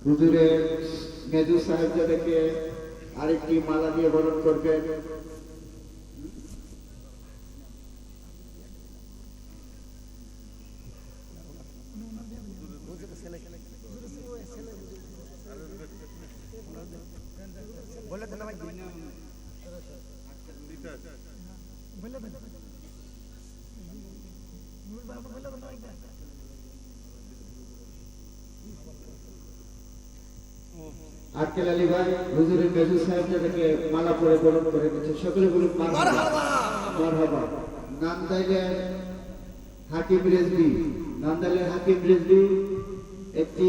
হুজুরের মেজু সাহেবজাদেরকে আরেকটি মালা দিয়ে বরণ করবেন। আক্কেল আলী ভাই হুজুরের মেজু সাহেবজাদেরকে মালা পরে বরণ করে দিচ্ছে। সকলে বলুন মারহাবা। মারহাবা। নান্দাইলের হাকিম রেজবি, নান্দাইলের হাকিম রেজবি একটি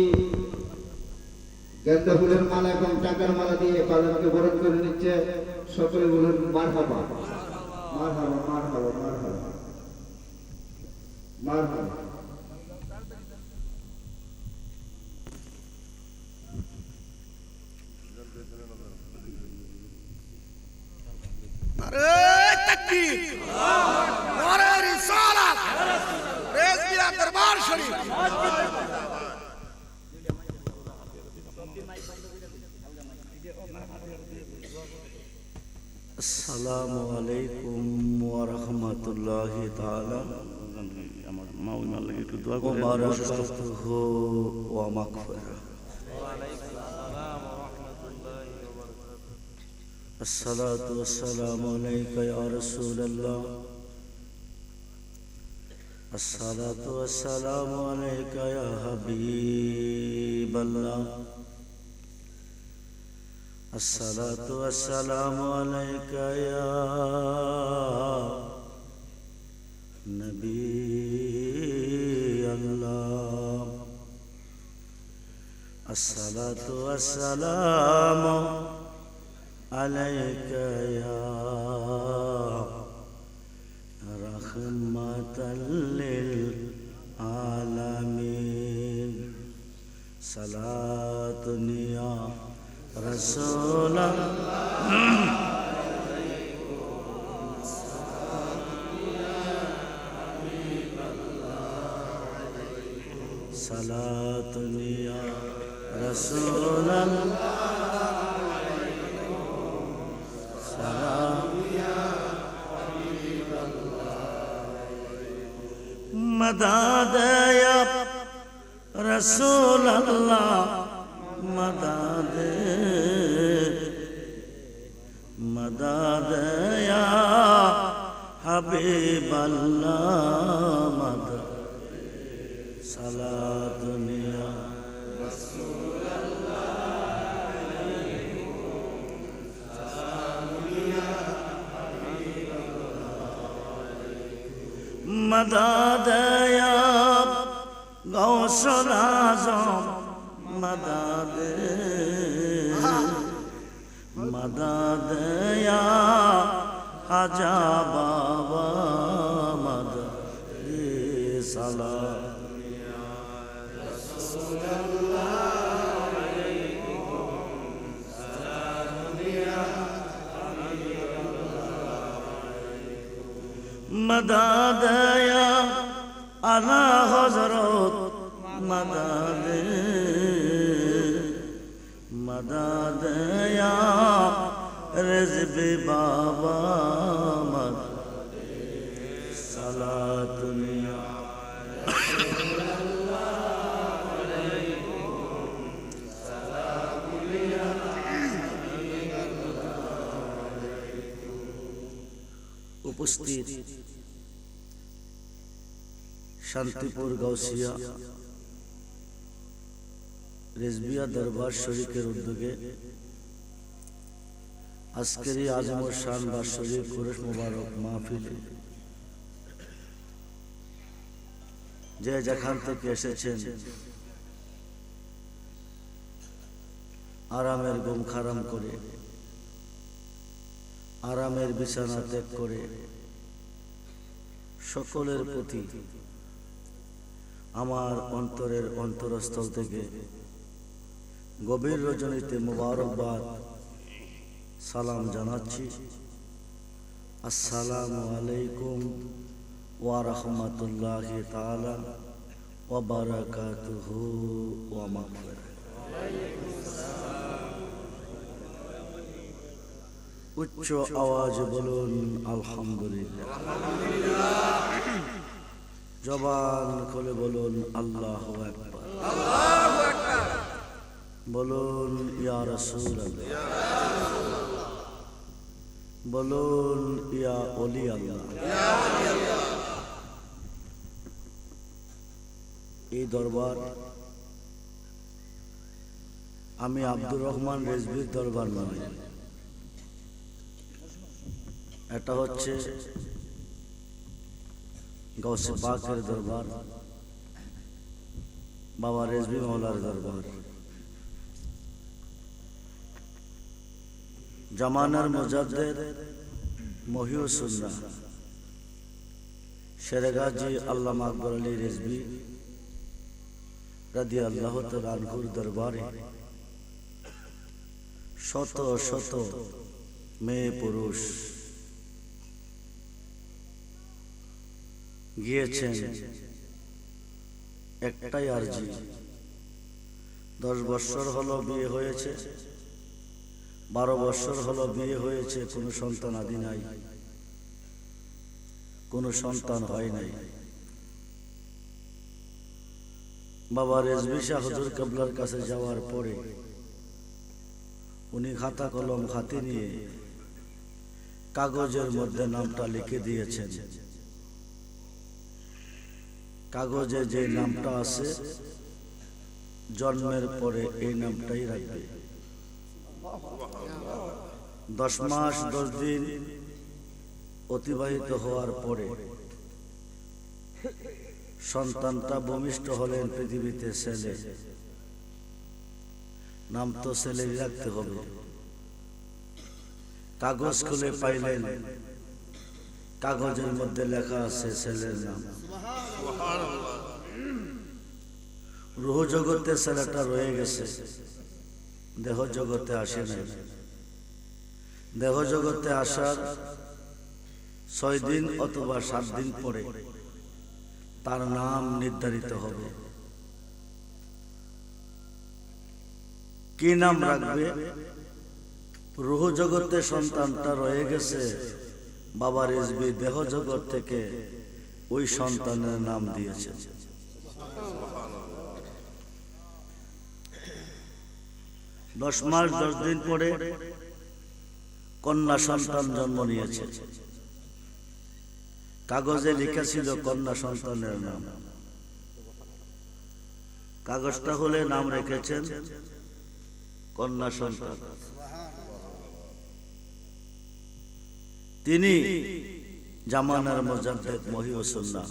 গেন্দা ফুলের মালা এবং টাকার মালা দিয়ে বাজারকে বরণ করে নিচ্ছে। সকলে বলুন মারহাবা। মারহাবা মারহাবা মারহাবা মারহাবা। दरबार शरीफ अस्सलामु अलैकुम व रहमतुल्लाहि ताला व बरकातुहु व मगफिरह। अस्सलातु वस्सलामु अलैका या रसूलल्लाह। अस्सलातु वस्सलामु अलैका या हबीबल्लाह। अस्सलातु वस्सलामु अलैका या नबी अल्लाह। अस्सलातु वस्सलामु अलैका या रहमतल लिल आलमीन। सलातुन या रसूल सलातुन या रसूल मदद या रसूल अल्लाह मदद मदद या हबीब अल्लाह मदद। सलातुन या रसूल मदद या गौसुल आज़म मदद मदद या खाजा बाबा मदद। सलाम मदद या आला हज़रत मदद मदद या रिज़वी बाबा मदद। सलातुन या उपस्थित शांतिपुर गौसिया रिजविया दरबार शरीफेर उद्योगे आजकेर এই আজম শান বাৎসরিক কুরআন মুবারক মাহফিলে যে যেখান থেকে এসেছেন আরামের ঘুম হারাম করে আরামের বিছানা ত্যাগ করে সকলের প্রতি আমার অন্তরের অন্তরস্থল থেকে গভীর রজনীতে মুবারকবাদ সালাম জানাচ্ছি। আসসালামু আলাইকুম ওয়া রাহমাতুল্লাহি তাআলা ওয়া বারাকাতুহু ওয়া মাগফিরাতুহু। উচ্চ আওয়াজে বলুন আলহামদুলিল্লাহ। জবান খুলে বলুন আল্লাহু আকবার। বলুন ইয়া রাসূলুল্লাহ। বলুন ইয়া ওলি আল্লাহ। এই দরবার আমি আব্দুর রহমান রেজভির দরবার নয়, এটা হচ্ছে গৌসে পাকের দরবার, বাবা রেজভি মওলার দরবার। জামানার মুজাদ্দিদ মহিউস সুন্নাহ শেরেগাজী আল্লামা আকবর আলী রেজভি রাদিয়াল্লাহু তাআলা আনহুর দরবারে শত শত মেয়ে পুরুষ গিয়েছেন একটাই আরজি। 10 বছর হলো বিয়ে হয়েছে, 12 বছর হলো বিয়ে হয়েছে, কোনো সন্তান আদি নাই, কোনো সন্তান হয় নাই। বাবা রেজভি শাহ হুজুর কেবলার কাছে যাওয়ার পরে উনি খাতা কলম হাতে নিয়ে কাগজের মধ্যে নামটা লিখে দিয়েছেন। কাগজে যে নামটা আছে জন্মের পরে এই নামটাই রাখবে। 10 মাস 10 দিন অতিবাহিত হওয়ার পরে সন্তানটা ভূমিষ্ঠ হলেন পৃথিবীতে ছেলে, নাম তো ছেলেই রাখতে হবে। কাগজ খুলে পাইলেন কাগজের মধ্যে লেখা আছে ছেলের নাম। রূহ জগতে ছেলেটা রয়ে গেছে, দেহ জগতে আসে নাই। দেহ জগতে আসার 6 দিন অথবা 7 দিন পরে তার নাম নির্ধারিত হবে। কি নাম রাখবে? রূহ জগতে সন্তানটা রয়ে গেছে, বাবা রেজভি দেহ জগৎ থেকে ওই সন্তানের নাম দিয়েছে। 10 মাস 10 দিন পরে কন্যা সন্তান জন্ম নিয়েছে। কাগজে লেখা ছিল কন্যা সন্তানের নাম। কাগজটা হলে নাম রেখেছেন কন্যা সন্তান। তিনি জামানার মুজাদ্দিদ মহিউস সুন্নাহ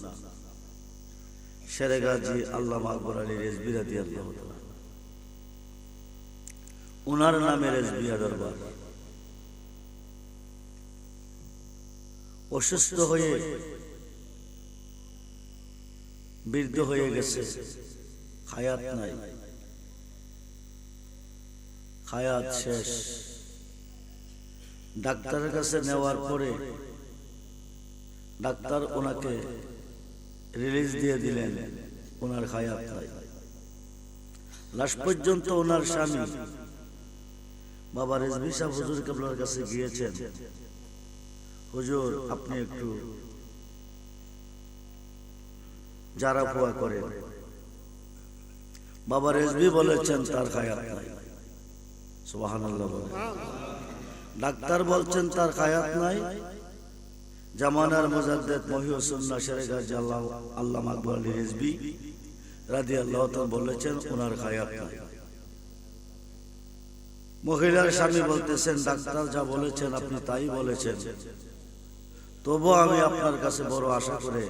শেরেগাজী আল্লামা আকবর আলী রেজভি রাদিয়াল্লাহু তাআলা, উনার নামে রেজভিয়া দরবার। অসুস্থ হয়ে বৃদ্ধ হয়ে গেছে, হায়াত নাই, হায়াত শেষ। ডাক্তারের কাছে নেওয়ার পরে ডাক্তার ওনাকে রিলিজ দিয়ে দিলেন, ওনার হায়াত নাই। লাস্ট পর্যন্ত ওনার স্বামী বাবা রেজভি শাহ হুজুর কেবলার কাছে গিয়েছেন, হুজুর আপনি একটু যারা পোয়া করেন। বাবা রেজভি বলেছেন তার হায়াত নাই, সুবহানাল্লাহ বলেন। ডাক্তার বলছেন তার হায়াত নাই। জামানার মুজাদ্দিদ মহিউস সুন্নাহ শেরেগাজী আল্লামা আকবর আলী রেজভি রাদিয়াল্লাহু তাআলা বলেছেন ওনার হায়াত নাই। মহিলার স্বামী বলতেছেন ডাক্তার যা বলেছেন আপনি তাই বলেছেন, তবু আমি আপনার কাছে বড় আশা করে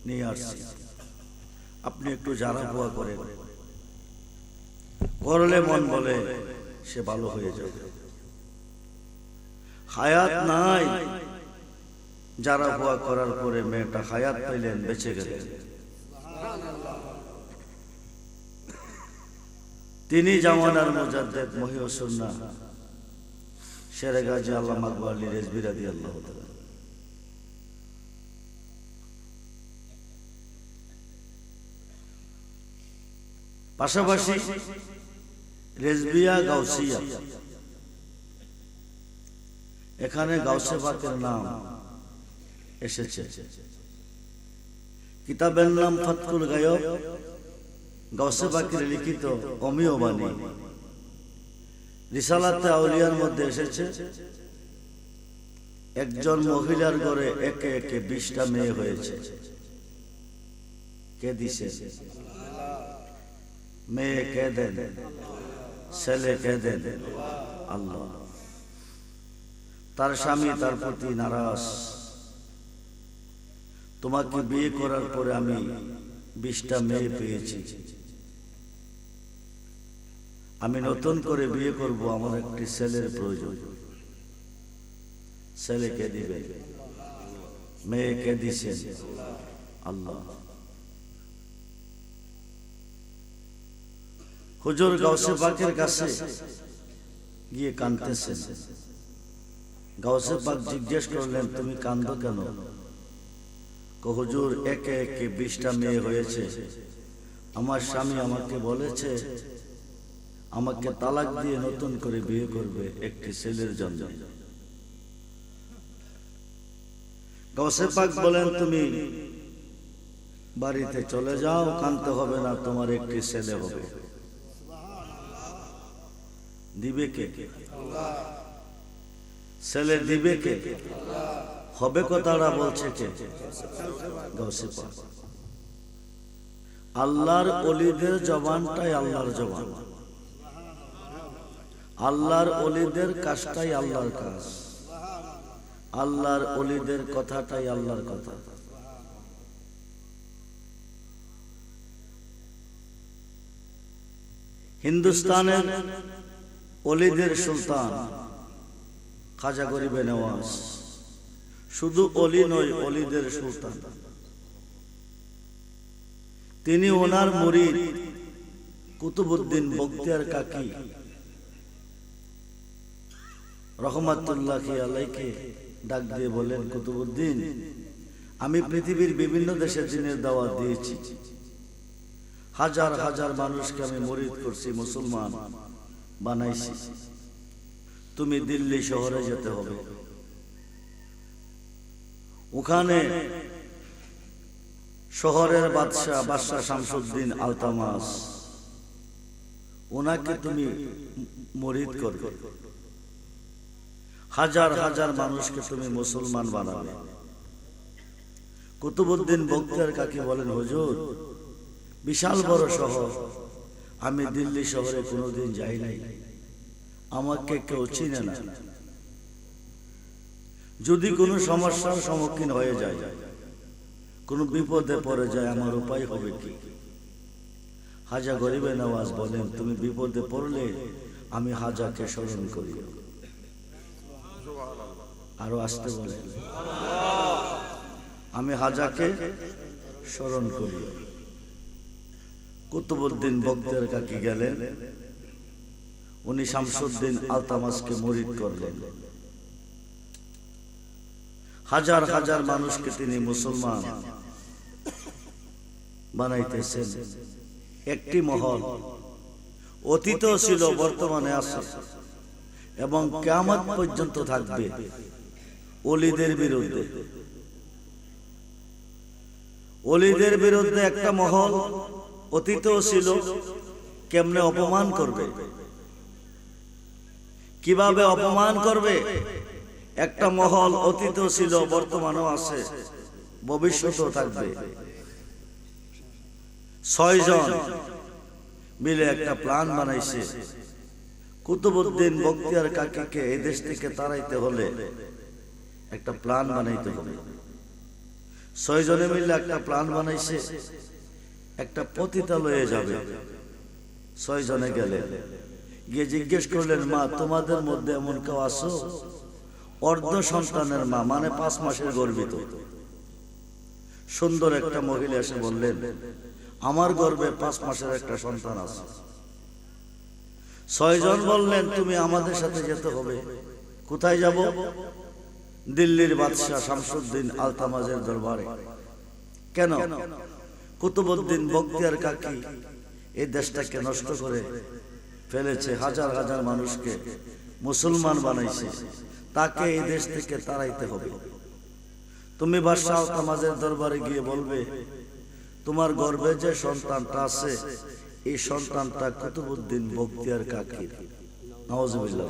নিয়ে আসছি, আপনি একটু জানা পোয়া করেন, করলে মন বলে সে ভালো হয়ে যাবে। হায়াত নাই, যারা পোয়া করার পরে মেয়েটা হায়াত পাইলেন, বেঁচে গেলেন। তিনি জামানার মুজাদ্দিদ মহিউস সুন্নাহ শেরেগাজী আল্লামা আকবর আলী রেজভি রাদিয়াল্লাহু তাআলা। পাশাপাশি রেজবিয়া গাউসিয়া, এখানে গাউসে পাকের নাম এসেছে। কিতাবের নাম ফাতকুল গায়ব, গাউসে পাকের লিখিত অমীয় বাণী। রিসালাতে আউলিয়ার মধ্যে এসেছে একজন মহিলার ঘরে একে একে 20টা মেয়ে হয়েছে। কে দিছে? মেয়ে কে দেন? ছেলে কে দেন? আল্লাহ। তার স্বামী তার প্রতি নারাজ। তোমাকে বিয়ে করার পরে আমি 20টা মেয়ে পেয়েছি, আমি নতুন করে বিয়ে করব, আমার একটি ছেলের প্রয়োজন। ছেলে কে দিবে? মেয়ে কে দিছেন? আল্লাহ। হুজুর গাউসে পাকের কাছে গিয়ে কাঁদতেছেন। গাউসে পাক জিজ্ঞেস করলেন, তুমি কাঁদো কেন? হুজুর, একে একে 20টা মেয়ে হয়েছে, আমার স্বামী আমাকে বলেছে আমাকে তালাক দিয়ে নতুন করে বিয়ে করবে একটি ছেলের জন্য। গাউসে পাক বলেন, তুমি বাড়িতে চলে যাও, কাঁদতে হবে না, তোমার একটি ছেলে হবে। দিবে কে? ছেলে দিবে কে? হবে কথাটা বলছে কে? গাউসে পাক। আল্লাহর ওলিদের জবানটাই আল্লাহর জবান, আল্লাহর ওলিদের কাজটাই আল্লাহর কাজ, আল্লাহর ওলিদের কথাটাই আল্লাহর কথা। হিন্দুস্তানের ওলিদের সুলতান খাজা গরিবে নওয়াজ শুধু ওলি নয়, ওলিদের সুলতান। তিনি ওনার মুরিদ কুতুবউদ্দিন বখতিয়ার কাকি রহমাতুল্লাহি আলাইহি ডাক দিয়ে বলেন, কুতুবউদ্দিন, আমি পৃথিবীর বিভিন্ন দেশে দিনের দাওয়াত দিয়েছি, হাজার হাজার মানুষকে আমি মুরিদ করছি, মুসলমান বানাইছি, তুমি দিল্লি শহরে যেতে হবে, ওখানে শহরের বাদশাহ শামসুদ্দিন আলতামাস, ওনাকে তুমি মুরিদ করবে, হাজার হাজার মানুষকে তুমি মুসলমান বানাবে। কুতুবউদ্দিন বখতিয়ার কাকি বলেন, হুজুর, বিশাল বড় শহর, আমি দিল্লি শহরে কোনোদিন যাই নাই, আমাকে কেউ চিনে না, যদি কোনো সমস্যার সম্মুখীন হয়ে যায়, কোনো বিপদে পড়ে যায়, আমার উপায় হবে কি? হাজা গরিবে নওয়াজ বলেন, তুমি বিপদে পড়লে আমি হাজাকে স্মরণ করি। আরো আসতে বলেন, আমি হাজাকে স্মরণ করি। কুতুবউদ্দিন বখতিয়ার কাকি গেলেন, উনি শামসুদ্দিন আলতামাসকে মুরিদ করলেন, হাজার হাজার মানুষকে তিনি মুসলমান বানাইতেছেন। একটি মহল অতীত ছিল, বর্তমানে আছে এবং কিয়ামত পর্যন্ত থাকবে ওলিদের বিরুদ্ধে। ওলিদের বিরুদ্ধে একটা মহল অতীত ছিল, কেমনে অপমান করবে, কিভাবে অপমান করবে, একটা মহল অতীত ছিল, বর্তমানেও আছে, ভবিষ্যতেও থাকবে। 6 জন মিলে একটা প্ল্যান বানাইছে, কুতুবউদ্দিন বখতিয়ার কাকিকে এই দেশ থেকে তাড়াইতে হলে একটা প্ল্যান বানাইতে হবে। 6 জনে মিলে একটা প্ল্যান বানাইছে, একটা পতিতালয়ে যাবে। 6 জনে গেলে গিয়ে জিজ্ঞেস করলেন, মা, তোমাদের মধ্যে এমন কেউ আছো অর্ধ সন্তানের মা, মানে 5 মাসের গর্ভিত? সুন্দর একটা মহিলা এসে বললেন, আমার গর্ভে 5 মাসের একটা সন্তান আছে। 6 জন বললেন, তুমি আমাদের সাথে যেতে হবে। কোথায় যাব? দিল্লির বাদশাহ শামসুদ্দিন আলতামাজের দরবারে। কেন? কুতুবউদ্দিন বখতিয়ার কাকি এই দেশটাকে নষ্ট করে ফেলেছে, হাজার হাজার মানুষকে মুসলমান বানাইছে, তাকে এই দেশ থেকে তাড়াইতে হবে। তুমি বাদশাহ আলতামাজের দরবারে গিয়ে বলবে, তোমার গর্ভে যে সন্তানটা আছে এই সন্তানটা কুতুবউদ্দিন বখতিয়ার কাকি। নাউজুবিল্লাহ।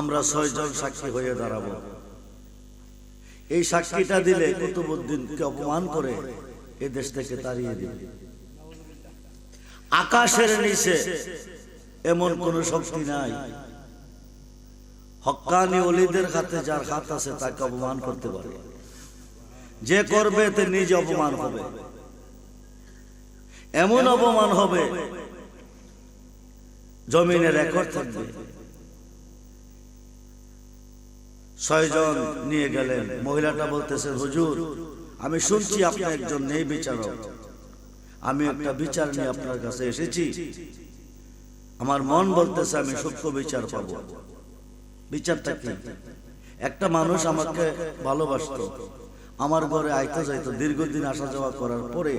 আমরা 6 জন সাক্ষী হয়ে দাঁড়াবো। এই সাক্ষীটা দিলে কুতুবউদ্দিনকে অপমান করে এই দেশ থেকে তাড়িয়ে দিবে। আকাশের নিচে এমন কোন শক্তি নাই হক্কানি ওলিদের হাতে যার হাত আছে তাকে অপমান করতে পারে। যে করবে তে নিজে অপমান হবে, এমন অপমান হবে জমিনে রেকর্ড থাকবে। 6 জন নিয়ে গেলেন। মহিলাটা বলতেছে, হুজুর আমি শুনছি আপনি একজন নেই বিচারক, আমি একটা বিচার নিয়ে আপনার কাছে এসেছি। আমার মন বলতেছে আমি সূক্ষ্ম বিচার পাবো। বিচারটা কি? একটা মানুষ আমাকে ভালোবাসতো, আমার ঘরে আইতো যাইতো, দীর্ঘদিন আসা যাওয়া করার পরে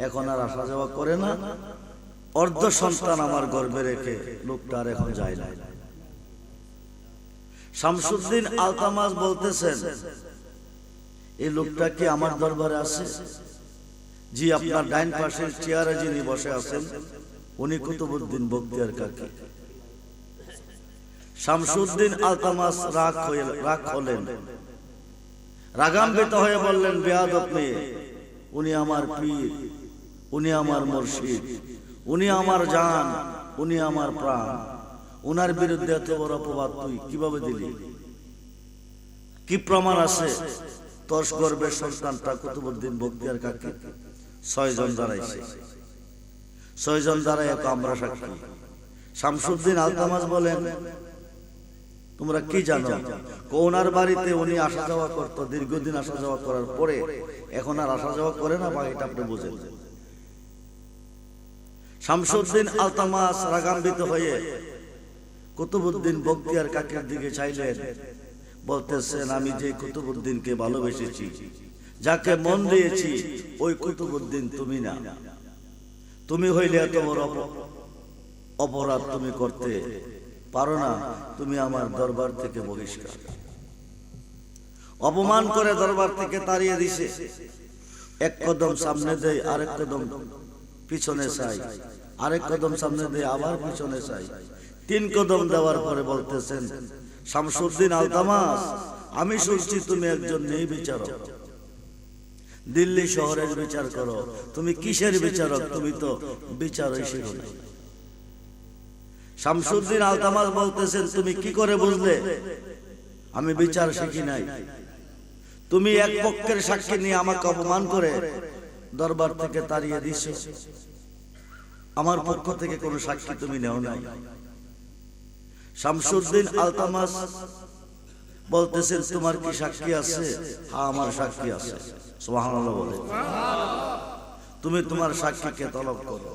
এখন আর আসা যাওয়া করে না। অর্ধ সন্তান আমার গর্ভে রেখে লোকটা আর এখন যায় না। শামসুদ্দিন আলতামাজ বলতেছেন, এই লোকটা কি আমার দরবারে আছে? জি, আপনার ডাইন পাশের চেয়ারে যিনি বসে আছেন উনি কুতুবউদ্দিন বখতিয়ার কাকি। শামসুদ্দিন আলতামাজ রাগ হলেন, রাগান্বিত হয়ে বললেন, বেয়াদব মেয়ে, উনি আমার পীর, উনি আমার মুর্শিদ, উনি আমার জান, উনি আমার প্রাণ, উনার বিরুদ্ধে এত বড় অপবাদ তুই কিভাবে দিলি? কি প্রমাণ আছে তোর গর্ভের সন্তানটা কুতুবউদ্দিন বখতিয়ার কাকি? 6 জন দাঁড়াইছে। 6 জন দাঁড়ায় তো আমরা সাক্ষী। শামসুদ্দিন আলতামাজ বলেন, তোমরা কি জানো? ওনার বাড়িতে উনি আসা যাওয়া করতো, দীর্ঘদিন আসা যাওয়া করার পরে এখন আর আসা যাওয়া করে না, বাকিটা আপনি বুঝেন। শামসুদ্দিন আলতামাজ রাগান্বিত হয়ে কুতুবউদ্দিন বখতিয়ার কাকির দিকে চাইলেন, বলতেছেন, আমি যে কুতুবউদ্দিনকে ভালোবেসেছি, যাকে মন দিয়েছি, ওই কুতুবউদ্দিন তুমি না। তুমি হইলে এত বড় অপরাধ তুমি করতে পারো না। তুমি আমার দরবার থেকে বহিষ্কার। অপমান করে দরবার থেকে তাড়িয়ে দিছে। এক কদম সামনে দেয়, আরেক কদম পিছনে চাই, আরেক কদম সামনে দেয়, আবার পিছনে চাই। 3 কদম দেওয়ার পরে বলতেছেন, শামসুদ্দিন আলতামাজ, আমি শুনছি তুমি একজন নেই বিচারক, দিল্লি শহরের বিচার করো। তুমি কিসের বিচারক? তুমি তো বিচারই শিখো না। শামসুদ্দিন আলতামাজ বলতেছেন, তুমি কি করে বুঝলে আমি বিচার শিখি নাই? তুমি এক পক্ষের সাক্ষী নিয়ে আমাকে অপমান করে দরবার থেকে তাড়িয়ে দিছো। আমার পক্ষ থেকে কোনো সাক্ষী তুমি নেও নাই। শামসুদ্দিন আলতামাজ বলতেছেন, তোমার কি সাক্ষী আছে? হ্যাঁ, আমার সাক্ষী আছে। সুবহানাল্লাহ বলে। তুমি তোমার সাক্ষীকে তলব করো।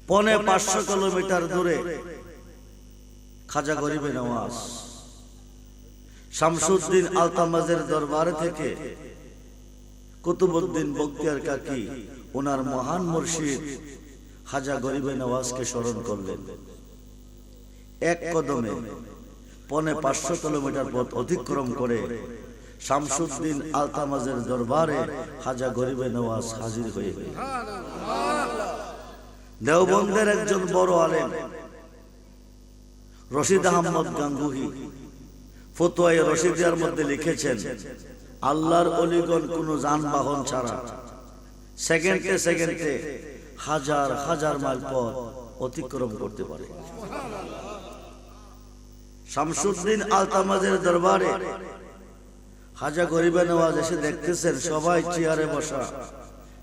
550 কিলোমিটার দূরে খাজা গরিবে নওয়াজ শামসুদ্দিন আলতামাজের দরবার থেকে কুতুবউদ্দিন বখতিয়ার কাকি ওনার মহান মুর্শিদ খাজা গরিবে নওয়াজকে স্মরণ করলেন। এক কদমে 550 কিলোমিটার পথ অতিক্রম করে শামসুদ্দিন আলতামাজের দরবারে খাজা গরিবে নওয়াজ হাজির হয়ে গেলেন। দেওবন্দের একজন বড় আলেম রশিদ আহমদ গাঙ্গুহি ফতোয়ায়ে রশিদিয়ার মধ্যে লিখেছেন, আল্লাহর ওলিগণ কোন যানবাহন ছাড়া সেকেন্ডে সেকেন্ডে হাজার হাজার মাইল পথ অতিক্রম করতে পারে। শামসুদ্দিন আলতামাজের দরবারে খাজা গরিবে নওয়াজ এসে দেখতেছেন সবাই চেয়ারে বসা।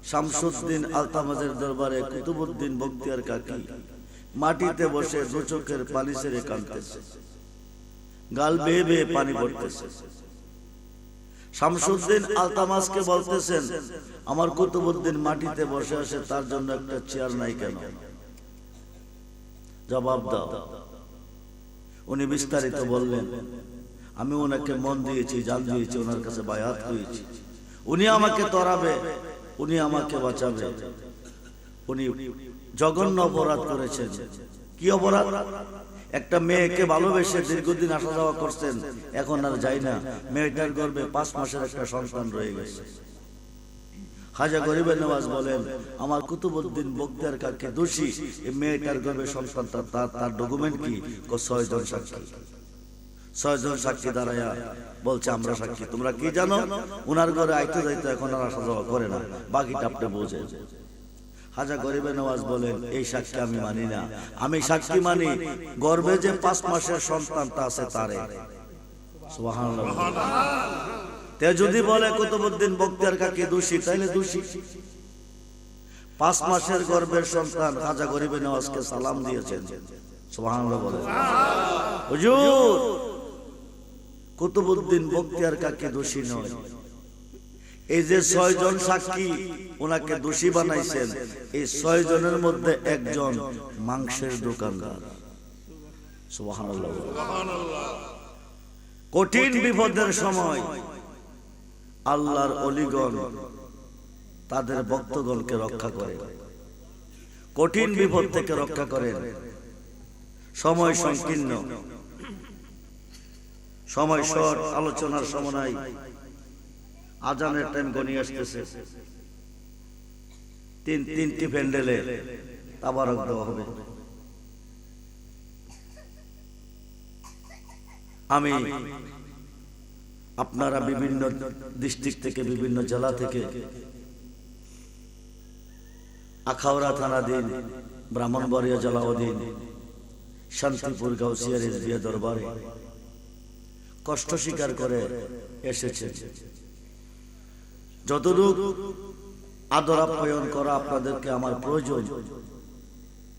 শামসুদ্দিন আলতামাজের দরবারে কুতুবউদ্দিন বখতিয়ার কাকি মাটিতে বসে দু চোখের পানি ছেড়ে কাঁদতেছে, গাল বেয়ে বেয়ে পানি পড়তেছে। শামসুদ্দিন আলতামাজকে বলতেছেন, আমার কুতুবউদ্দিন মাটিতে বসে আছে, তার জন্য একটা চেয়ার নাই কেন? জবাব দাও। উনি বিস্তারিত বললেন, আমি ওনাকে মন দিয়েছি, জান দিয়েছি, ওনার কাছে বায়াত হয়েছি, উনি আমাকে তরাবে, উনি আমাকে বাঁচাবে। উনি জঘন্য অপরাধ করেছেন। কি অপরাধ? একটা মেয়েকে ভালোবেসে দীর্ঘদিন আসা যাওয়া করছেন, এখন আর যাই না। মেয়েটার গর্ভে 5 মাসের একটা সন্তান রয়ে গেছে। খাজা গরিবে নওয়াজ বলেন, আমার কুতুবউদ্দিন বখতিয়ার কাকে দোষী, এই মেয়েটার গর্ভে সন্তানটা তার ডকুমেন্ট কি? 6 জন সাক্ষী। 6 জন সাক্ষী দাঁড়ায়া বলছে আমরা সাক্ষী। তোমরা কি জানো? উনার ঘরে আইতে যাইতে এখন আর আসা যাওয়া করে না, বাকিটা আপনি বোঝেন। খাজা গরিবে নওয়াজ বলেন, এই সাক্ষী আমি মানি না। আমি সাক্ষী মানি গর্ভে যে 5 মাসের সন্তানটা আছে তারে। সুবহানাল্লাহ। তে যদি বলে কুতুবউদ্দিন বখতিয়ার কাকে দোষী, তাইলে দোষী। 5 মাসের গর্ভের সন্তান খাজা গরিবে নওয়াজকে সালাম দিয়েছেন। সুবহানাল্লাহ বলেন। হুজুর, কুতুবউদ্দিন বখতিয়ার কাকে দোষী নয়। এই যে 6 জন সাক্ষী ওনাকে দোষী বানাইছেন, এই 6 জনের মধ্যে একজন মাংসের দোকানদার। সুবহানাল্লাহ। কঠিন বিপদের সময় আল্লাহর ওলিগণ তাদের ভক্তগণকে রক্ষা করে, কঠিন বিপদ থেকে রক্ষা করেন। সময় সংকীর্ণ, সময় শর্ট, আলোচনার সময় নাই। আজানের টাইম গনিয়ে আসতেছে। তিনটি প্যান্ডেলে তাবারক দেওয়া হবে। আমি আপনারা বিভিন্ন ডিস্ট্রিক্ট থেকে, বিভিন্ন জেলা থেকে, আখাউড়া থানাধীন, ব্রাহ্মণবাড়িয়া জেলা অধীন, শান্তিপুর গাউসিয়া রেজবিয়া দরবারে কষ্ট স্বীকার করে এসেছে। যতটুকু আদর আপ্যায়ন করা আপনাদেরকে আমার প্রয়োজন,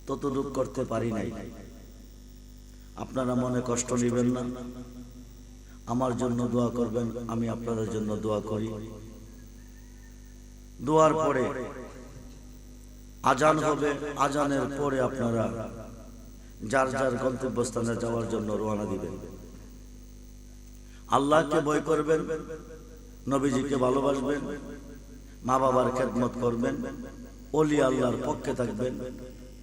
ততটুকু করতে পারি নাই। আপনারা মনে কষ্ট নেবেন না, আমার জন্য দোয়া করবেন, আমি আপনাদের জন্য দোয়া করি। দোয়ার পরে আজান হবে, আজানের পরে আপনারা যার যার গন্তব্যস্থানে যাওয়ার জন্য রওনা দিবেন। আল্লাহকে ভয় করবেন, নবীজিকে ভালোবাসবেন, মা বাবার খেদমত করবেন, ওলি আল্লাহর পক্ষে থাকবেন,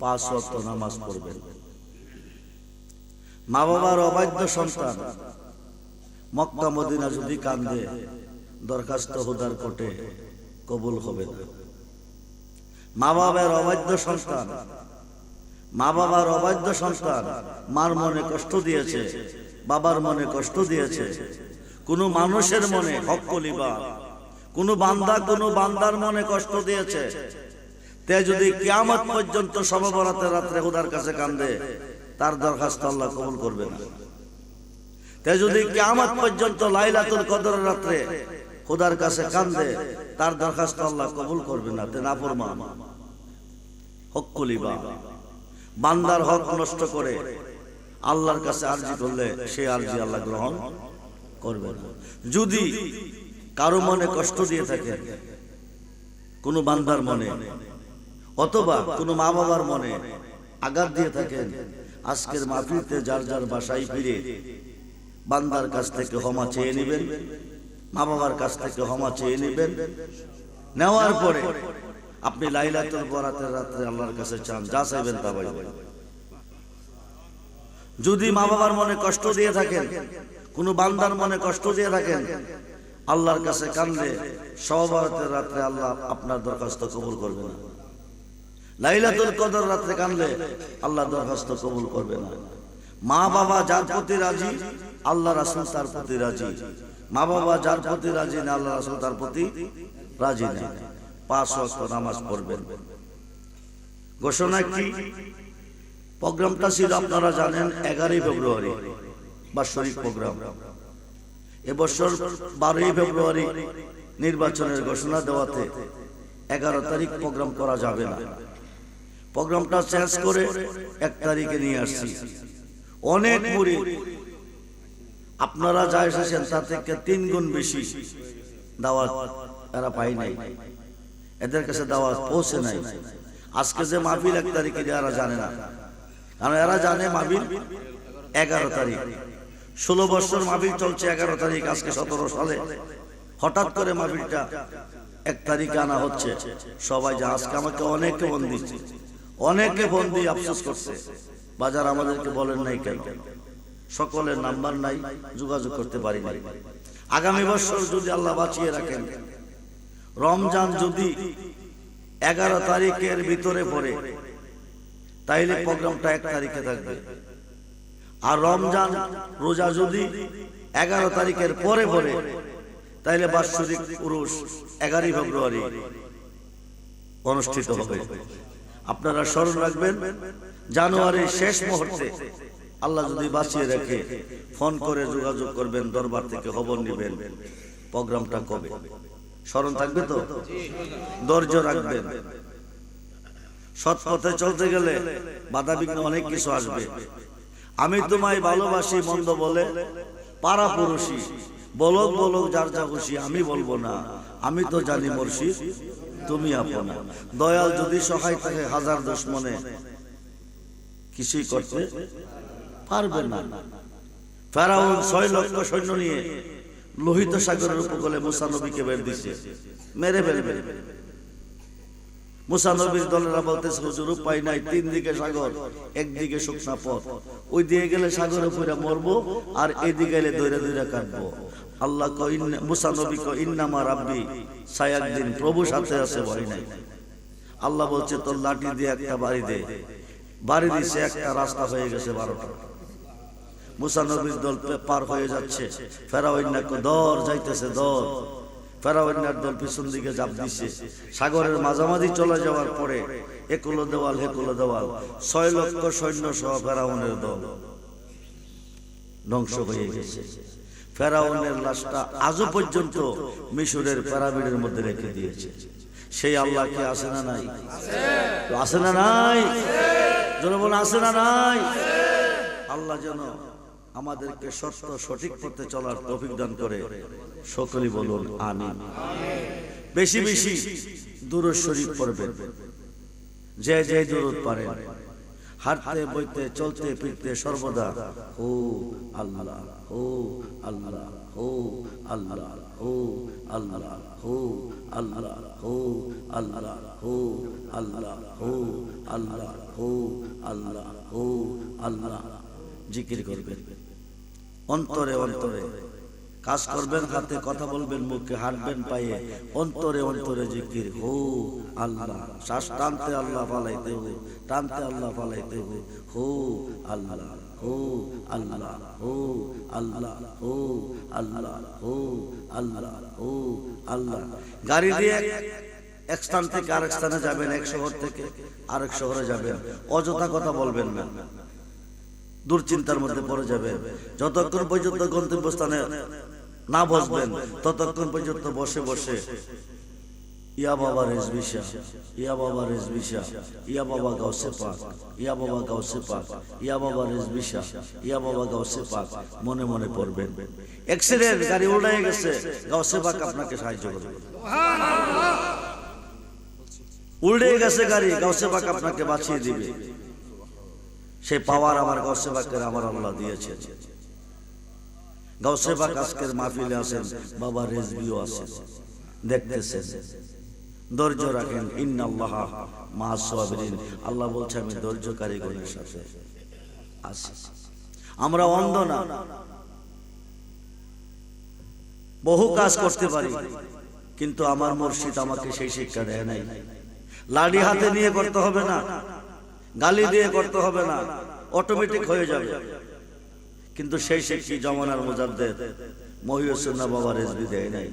5 ওয়াক্ত নামাজ পড়বেন। মা বাবার অবাধ্য সন্তান মক্কা মদিনা যদি কান্দে, দরখাস্ত হুদার কোটে কবুল হবে না। মা বাবার অবাধ্য সন্তান, মা বাবার অবাধ্য সন্তান মার মনে কষ্ট দিয়েছে, বাবার মনে কষ্ট দিয়েছে, কোন মানুষের মনে হক কলিবা, কোন বান্দার মনে কষ্ট দিয়েছে, তে যদি কিয়ামত পর্যন্ত শবে বরাতের রাত্রে খোদার কাছে কান্দে, তার দরখাস্ত আল্লাহ কবুল করবে না। তে যদি কিয়ামত পর্যন্ত লাইলাতুল কদরের রাত্রে খোদার কাছে কান্দে, তার দরখাস্ত আল্লাহ কবুল করবে না। তে নাফরমান, হক কলিবা, বান্দার হক নষ্ট করে আল্লাহর কাছে আরজি করলে সেই আরজি আল্লাহ গ্রহণ করবে না। যদি কারো মনে কষ্ট দিয়ে থাকে, কোন বান্দার মনে অথবা কোন মা বাবার মনে আঘাত দিয়ে থাকেন, আজকের মাহফিলতে যার যার বাসায় ফিরে বান্দার কাছ থেকে ক্ষমা চেয়ে নেবেন, মা বাবার কাছ থেকে ক্ষমা চেয়ে নেবেন। নেওয়ার পরে আপনি লাইলাতুল বরাতের রাত্রে আল্লাহর কাছে চান, যা চাইবেন তা পাইবেন। যদি মা বাবার মনে কষ্ট দিয়ে থাকেন, কোন বান্দার মনে কষ্ট দিয়ে থাকেন, আল্লাহর কাছে কান্দে শবে বরাতের রাত্রে আল্লাহ আপনার দরখাস্ত কবুল করবে না। লাইলাতুল কদর রাত্রে কান্দলে আল্লাহ দরখাস্ত কবুল করবে না। মা বাবা যার প্রতি রাজি, আল্লাহ রাসূল তার প্রতি রাজি। মা বাবা যার প্রতি রাজি না, আল্লাহ রাসূল তার প্রতি রাজি না। 5 ওয়াক্ত নামাজ পড়বেন। ঘোষণা কি? প্রোগ্রামটা ছিল আপনারা জানেন 11 ফেব্রুয়ারি বাৎসরিক প্রোগ্রাম। এবছর 12 ফেব্রুয়ারি নির্বাচনের ঘোষণা দেওয়াতে 11 তারিখ প্রোগ্রাম করা যাবে না। প্রোগ্রামটা চেঞ্জ করে 1 তারিখে নিয়ে আসছি। অনেক মুরিদ আপনারা যা এসেছেন তার থেকে 3 গুণ বেশি দাওয়াত এরা পাই নাই, এদের কাছে দাওয়াত পৌঁছে নাই। আজকে যে মাহফিল 1 তারিখে, এরা জানে না, কারণ এরা জানে মাহফিল 11 তারিখ। 16 বছর মাহফিল চলছে, 11 তারিখ, আজকে 17 সালে হঠাৎ করে মাহফিলটা 1 তারিখে আনা হচ্ছে, সবাই যে আজকে আমাকে অনেকে ফোন দিচ্ছে, অনেকে ফোন দিয়ে আফসোস করছে, বাজার আমাদেরকে বলেন নাই কেন? সকলের নাম্বার নাই, যোগাযোগ করতে পারি নাই। আগামী বছর যদি আল্লাহ বাঁচিয়ে রাখেন, রমজান যদি 11 তারিখের ভিতরে পড়ে, তাইলে প্রোগ্রামটা 1 তারিখে থাকবে। আর রমজান রোজা যদি 11 তারিখের পরে পড়ে, তাইলে বাৎসরিক উরুস 11 ফেব্রুয়ারি অনুষ্ঠিত হবে। আপনারা স্মরণ রাখবেন, জানুয়ারির শেষ মুহূর্তে আল্লাহ যদি বাঁচিয়ে রাখে, ফোন করে যোগাযোগ করবেন, দরবার থেকে খবর নেবেন প্রোগ্রামটা কবে। স্মরণ থাকবে তো? ধৈর্য রাখবেন। সৎ পথে চলতে গেলে বাধা বিঘ্ন অনেক কিছু আসবে। আমি তোমায় ভালোবাসি মন্দ বলে পাড়া পুরুষী, বলক বলক যার যা খুশি, আমি বলবো না, আমি তো জানি মুর্শিদ তুমি আপনা। দয়াল যদি সহায় থাকে, হাজার দুশমনে কিছুই করতে পারবে না। ফেরাউন 6 লক্ষ সৈন্য নিয়ে লোহিত সাগরের উপকূলে মুসা নবীকে বের দিছে, মেরে ফেলবে। মুসা নবীর দলেরা বলতেছে, হুজুর উপায় নাই, 3 দিকে সাগর, একদিকে শুকনা পথ, ওই দিকে গেলে সাগরে পড়ে মরবো, আর এদিকে গেলে দইরা দইরা কাটবো। আল্লাহ কই, মুসা নবী কই, ইন্নামা রাব্বি সায়াকদিন, প্রভু সাথে আছে, ভয় নাই। আল্লাহ বলছে, তোর লাঠি দিয়ে একটা বাড়ি দে। বাড়ি দিছে, একটা রাস্তা হয়ে গেছে 12টা। মুসা নবীর দল পার হয়ে যাচ্ছে, ফেরাউন্না দর যাইতেছে, দর। ফেরাউন্নার দল পিছন দিকে চাপ দিছে। সাগরের মাঝামাঝি চলে যাওয়ার পরে একুলো দেওয়াল হেকুলো দেওয়াল, 6 লক্ষ সৈন্য সহ ফেরাউনের দল ধ্বংস হয়ে গেছে। ফেরাউনের লাশটা আজও পর্যন্ত মিশরের পিরামিডের মধ্যে রেখে দিয়েছে। সেই আল্লাহ কি আছে না নাই? আছে না নাই? জোরে বলে আছে না নাই? আল্লাহ যেন আমাদেরকে সত্য সঠিক পথে চলার তৌফিক দান করে, সকলেই বলুন আমিন। বেশি বেশি দুরূদ শরীফ পড়বেন, যে যে দুরূদ পারেন, হাঁটতে বইতে চলতে ফিরতে সর্বদা হো আল্লাহ, হো আল্লাহ, হো আল্লাহ, হো আল্লাহ, হো আল্লাহ, হো আল্লাহ, হো আল্লাহ, হো আল্লাহ, হো আল্লাহ, হো আল্লাহ জিকির করবেন। অন্তরে অন্তরে কাজ করবেন, হাতে কথা বলবেন, মুখে হাঁটবেন পায়ে, অন্তরে অন্তরে জিকির হো আল্লাহ। শ্বাস টানতে আল্লাহ ফালাইতে হো, টানতে আল্লাহ ফালাইতে হো, হো আল্লাহ, হো আল্লাহ, হো আল্লাহ, হো আল্লাহ, হো আল্লাহ, হো আল্লাহ। গাড়ি দিয়ে এক স্থান থেকে আরেক স্থানে যাবেন, এক শহর থেকে আরেক শহরে যাবেন, অযথা কথা বলবেন না, দুশ্চিন্তার মধ্যে পড়ে যাবে। যতক্ষণ পর্যন্ত গন্তব্যস্থানে না বসবেন, ততক্ষণ পর্যন্ত বসে বসে ইয়া বাবা রেজবিশা, ইয়া বাবা রেজবিশা, ইয়া বাবা গাউসে পাক, ইয়া বাবা গাউসে পাক, ইয়া বাবা রেজবিশা, ইয়া বাবা গাউসে পাক মনে মনে পড়বেন। অ্যাক্সিডেন্ট, গাড়ি উল্টে গেছে, গাউসে পাক আপনাকে সাহায্য করবে। উল্টে গেছে গাড়ি, গাউসে পাক আপনাকে বাঁচিয়ে দিবে। সেই পাওয়ার আমার গাউসে পাকের আমার আল্লাহ দিয়েছে। গাউসে পাক আজকের মাহফিলে আছেন, বাবা রেজবিও আছেন, দেখতেছেন। ধৈর্য রাখেন, ইন্নাল্লাহা মা'আস সাবিরিন। আল্লাহ বলছে আমি ধৈর্যকারীদের সাথে আছি। আমরা অন্ধ না, বহু কাজ করতে পারি, কিন্তু আমার মুর্শিদ আমাকে সেই শিক্ষা দেয় নাই। লাঠি হাতে নিয়ে করতে হবে না, গালি দিয়ে করতে হবে না, অটোমেটিক হয়ে যাবে। কিন্তু সেই শিক্ষা জমানার মুজাদ্দেদ মহিউসুন্নাহ বাবা রেজভী দেয় নাই,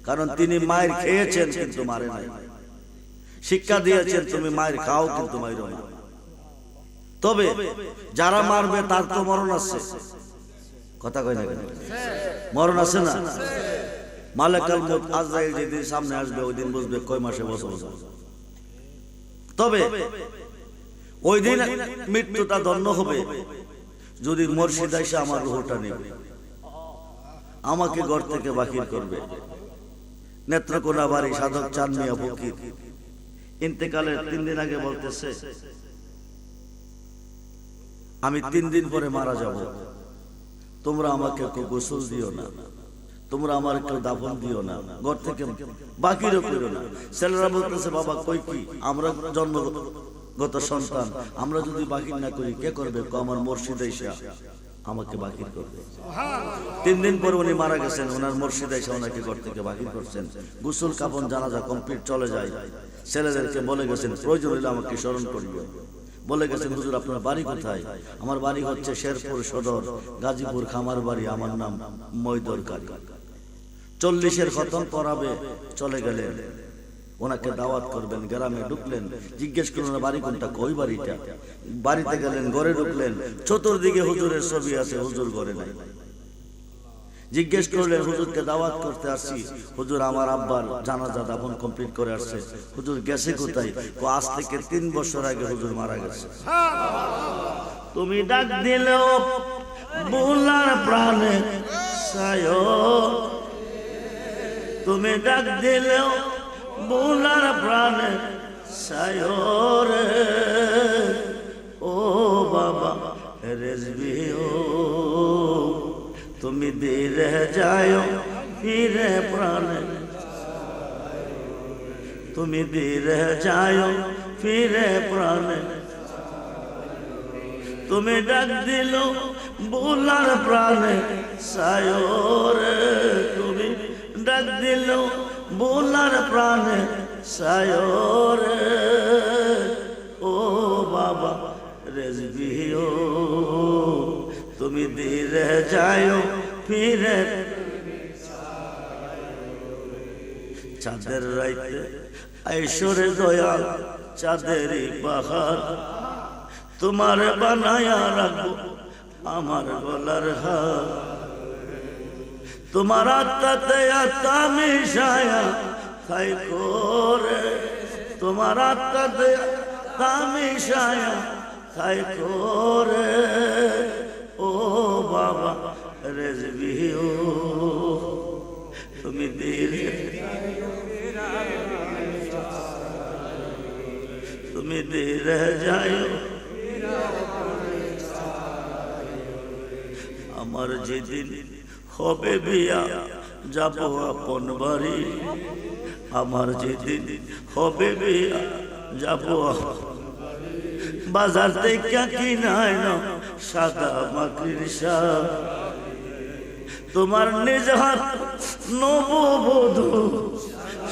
কারণ তিনি মায়ের খেয়েছেন কিন্তু মারে নাই। শিক্ষা দিয়েছেন তুমি মায়ের খাও কিন্তু মাইরো না। তবে যারা মারবে তার তো মরণ আছে, কথা কয় না কেন? মরণ আছে না? মালাকুল মউত আজরাইল যেদিন সামনে আসবে, ওই দিন বুঝবে কয় মাসে বছর বছর। তবে ওই দিন মৃত্যুটা ধন্য হবে যদি মুর্শিদ এসে আমার রূহটা নেবে, আমাকে ঘর থেকে বাহির করবে। নেত্রকোনা বাড়ি সাধক চাঁদ মিয়া ফকির ইন্তেকালের 3 দিন আগে বলতেছে, আমি 3 দিন পরে মারা যাব, তোমরা আমাকে গোসল দিও না, তোমরা আমার কেউ দাফন দিও না, ঘর থেকে বাকিরও করো না। ছেলেরা বলতেছে বাবা কই কি, আমরা জন্মগত সন্তান, আমরা যদি বাকির না করি কে করবে? আমার মুর্শিদ এসে আমাকে বাকির করবে। 3 দিন পর উনি মারা গেছেন, ওনার মুর্শিদ এসে ওনাকে ঘর থেকে বাকির করছেন। গোসল কাফন জানাজা কমপ্লিট চলে যায়। ছেলেদেরকে বলে গেছেন প্রয়োজন হলে আমাকে স্মরণ করিও। বলে গেছেন হুজুর আপনার বাড়ি কোথায়? আমার বাড়ি হচ্ছে শেরপুর সদর, গাজীপুর খামার বাড়ি, আমার নাম মৈদর কারি। 40-এর খতম পড়াবে, চলে গেলেন। ওনাকে দাওয়াত করবেন, গ্রামে ঢুকলেন, জিজ্ঞেস করলেন বাড়ি কোনটা, কই বাড়িটা? বাড়িতে গেলেন, ঘরে ঢুকলেন, চতুর্দিকে হুজুরের ছবি আছে, হুজুর ঘরে নাই। জিজ্ঞেস করলেন হুজুরকে দাওয়াত করতে আসছি, হুজুর আমার আব্বার জানাজা দাফন কমপ্লিট করে আসছে। হুজুর গেছে কোথায়? আজ থেকে 3 বছর আগে হুজুর মারা গেছে। তুমি ডাক দিলেও বুলার প্রাণে সায়ো, তুমি ডাক দিলেও বুলার প্রাণে সায়ো রে। ও বাবা রেজবি ও, তুমি দিলে যাও ফিরে প্রাণে, তুমি দিলে যাও ফিরে প্রাণে। তুমি ডাক দিল বুলার প্রাণে সায়ো রে, তুমি ডাক দিল বুলার প্রাণে সায়ো রে। ও বাবা রেজবি ও, তুমি দিলে যাও ফিরে। চাঁদের রাইতে আইসরে দয়াল চাঁদেরই বাহার, তোমার বানায়া রাখবো আমার গলার হার। তোমার আত্মাতে আত্মা মিশায়া খাই করে, তোমার আত্মাতে আত্মা মিশায়া খাই করে। ও বাবা রেজবি ও, তুমি দিলে, তুমি দিলে যাও। আমার যেদিন হবে বিয়া যাব আপন বাড়ি, আমার যেদিন হবে বিয়া যাব বাজার থেকে কিনায় না সাদা মাকড়ির শাক। তোমার নিজ হাত নববধূ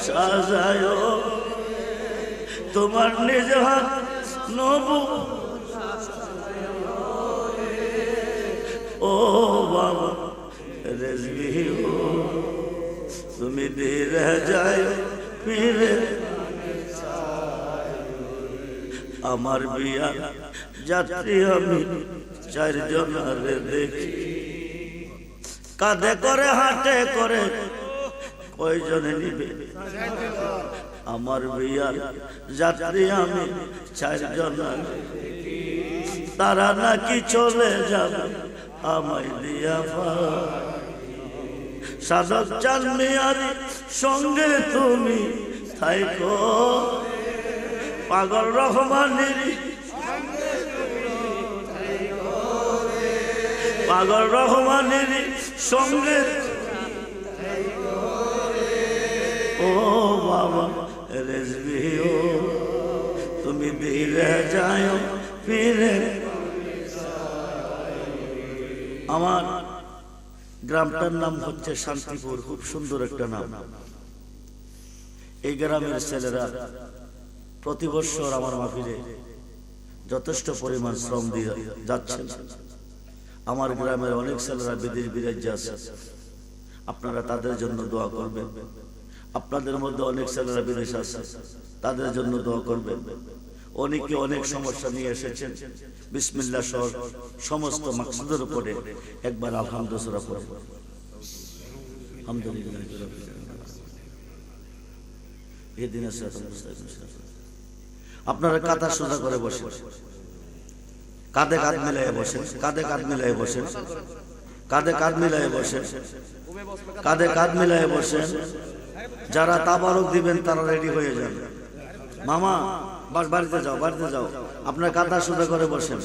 সাজায়, তোমার নিজ হাত নব। ও বাবা রেজবি ও, তুমি দিলে যাও ফিরে। আমার বিয়া যাত্রী আমি 4 জনারে দেখি, কাঁধে করে হাটে করে কয়জনে নিবে? আমার বিয়ার যাত্রী আমি 4 জনারে, তারা নাকি চলে যাবে আমায় দিয়া। সাধক চাঁদ মিয়ারি সঙ্গে তুমি থাইকো, পাগল রহমানের, পাগল রহমানের সঙ্গে। ও বাবা রেজবি ও, তুমি দিলে যাও ফিরে। আমার গ্রামটার নাম হচ্ছে শান্তিপুর, খুব সুন্দর একটা নাম। এই গ্রামের ছেলেরা প্রতি বছর আমার মাহফিলে যথেষ্ট পরিমাণ শ্রম দিয়ে যাচ্ছেন। আমার গ্রামের অনেক ছেলেরা বিদেশ বিরাজ্যে আছে, আপনারা তাদের জন্য দোয়া করবেন। আপনাদের মধ্যে অনেক ছেলেরা বিদেশে আছে, তাদের জন্য দোয়া করবেন। অনেকে অনেক সমস্যা নিয়ে এসেছেন, বিসমিল্লাহ সহ সমস্ত মাকসুদের উপরে একবার আলহামদুলিল্লাহ পড়ে। আলহামদুলিল্লাহ এদিন আছে। আপনারা কাঁধা সোজা করে বসেন, কাঁধে কাঁধ মিলাই বসেন, কাঁধে কাঁধ মিলাই বসেন, কাঁধে কাঁধ মিলাই বসেন, কাঁধে কাঁধ মিলাই বসেন। যারা তাবারক দিবেন তারা রেডি হয়ে যান। মামা বাড়িতে যাও, বাড়িতে যাও। আপনার কাঁধা সোজা করে বসেন,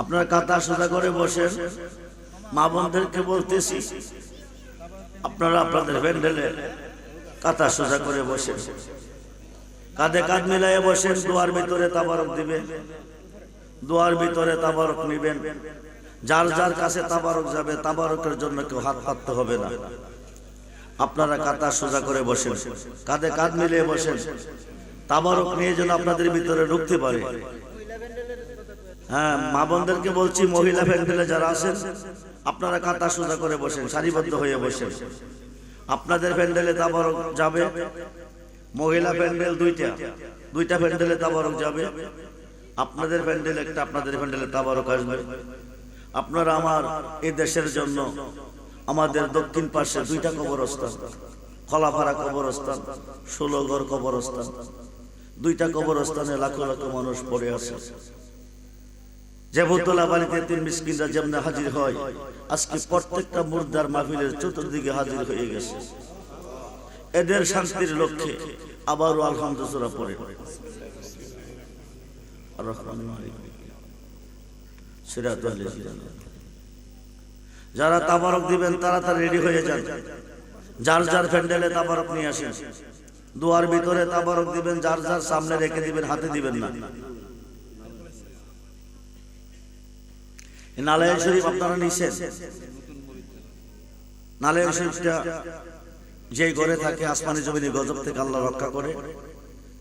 আপনার কাঁধা সোজা করে বসেন। মা বোনদেরকে বলতেছি আপনারা আপনাদের প্যান্ডেলে কাতা সোজা করে বসেন, কাঁধে কাঁধ মিলাইয়ে বসেন। দোয়ার ভিতরে তাবারক দিবেন, দোয়ার ভিতরে তাবারক নিবেন। যার যার কাছে তাবারক যাবে, তাবারকের জন্য কেউ হাত পাততে হবে না। আপনারা কাতা সোজা করে বসেন, কাঁধে কাঁধ মিলিয়ে বসেন। তাবারক নিয়ে যেন আপনাদের ভিতরে ঢুকতে পারে। হ্যাঁ, মা বোনদেরকে বলছি, মহিলা প্যান্ডেলে যারা আছেন আপনারা কাতা সোজা করে বসেন, সারিবদ্ধ হয়ে বসেন। আপনাদের প্যান্ডেলে তাবারক যাবে, মহিলা প্যান্ডেল দুইটা প্যান্ডেলে তাবারক যাবে। আপনাদের প্যান্ডেল একটা, আপনাদের প্যান্ডেলে তাবারক আসবে। আপনারা আমার এই দেশের জন্য আমাদের দক্ষিণ পাশে দুইটা কবরস্থান, খলাপাড়া কবরস্থান, 16 ঘর কবরস্থান, দুইটা কবরস্থানে লাখো লাখো মানুষ পড়ে আছে। জেবুতলা বাড়িতে 3 মিসকিনরা যেমন হাজির হয়, আজকে প্রত্যেকটা মুর্দার মাহফিলের চতুর্দিকে হাজির হয়ে গেছে। এদের শান্তির লক্ষ্যে আবারও আলহামদুলিল্লাহ পড়ে। যারা তাবারক দিবেন তাড়াতাড়ি রেডি হয়ে যান, যার যার প্যান্ডেলে তাবারক নিয়ে আসেন। দুয়ার ভিতরে তাবারক দিবেন, যার যার সামনে রেখে দিবেন, হাতে দিবেন না। নালায় শরীফ আপনারা নিছেন, নালায় শরীফটা যেই ঘরে থাকে আসমানি জমিনে গজব থেকে আল্লাহ রক্ষা করে,